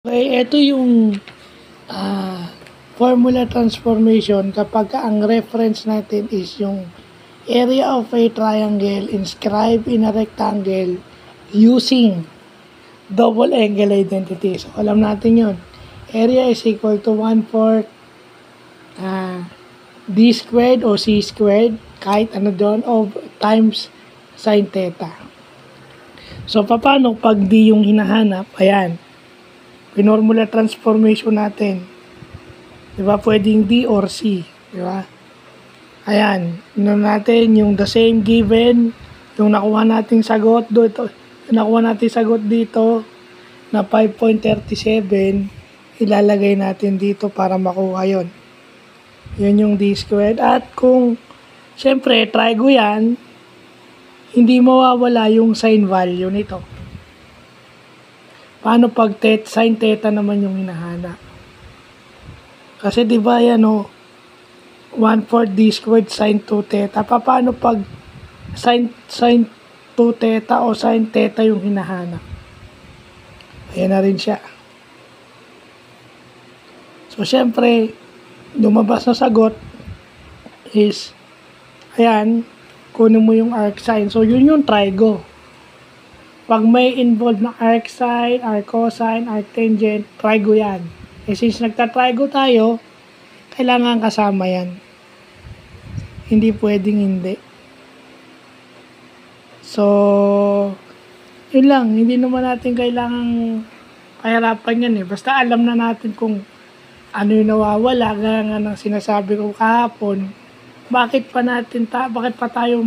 Okay, ito yung formula transformation kapag ang reference natin is yung area of a triangle inscribed in a rectangle using double angle identity. So, alam natin yun. Area is equal to 1/4 d squared o c squared, kahit ano doon, of times sin theta. So, paano pag d yung hinahanap? Ayan. Pinormula transformation natin. Diba? Pwedeng D or C. Diba? Ayan. Natin yung the same given. Yung nakuha nating sagot dito. Na 5.37. Ilalagay natin dito para makuha yon. Yun yung D squared. At kung syempre trigo yan, hindi mawawala yung sin value nito. Paano pag sin theta naman yung hinahanap? Kasi di ba yan 1/4 d squared sin 2 theta. Paano pag sin 2 theta o sin theta yung hinahanap? Ayan na rin siya. So, syempre, lumabas na sagot is, ayan, kunin mo yung arc sine. So, yun yung trigo. Pag may involved na arc sine, arc cosine, arc tangent, trigo yan. Eh since nagta-trigo tayo, kailangan kasama yan. Hindi pwedeng hindi. So, yun lang. Hindi naman natin kailangang pahirapan yan eh. Basta alam na natin kung ano yung nawawala. Gaya nga ng sinasabi ko kahapon, bakit pa tayo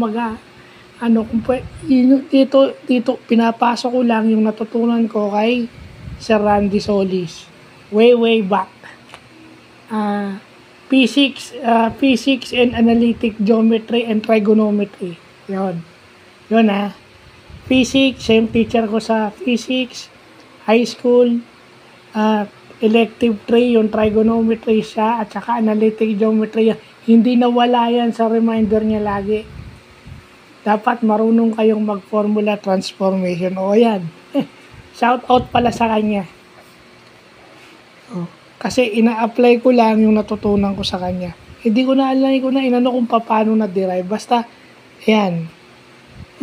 dito pinapasok ko lang yung natutunan ko kay Sir Randy Solis way back. Physics and analytic geometry and trigonometry. Yun physics, same teacher ko sa physics high school. Elective 3 yung trigonometry siya, at saka analytic geometry. Hindi nawala yan sa reminder niya lagi. Dapat marunong kayong mag-formula transformation. O yan. Shout out pala sa kanya. Kasi ina-apply ko lang yung natutunan ko sa kanya. Hindi ko na alam kung paano na-derive. Basta, yan.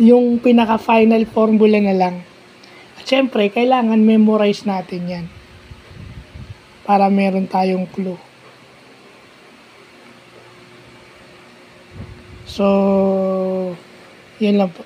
Yung pinaka-final formula na lang. At syempre, kailangan memorize natin yan. Para meron tayong clue. So, yun lang po.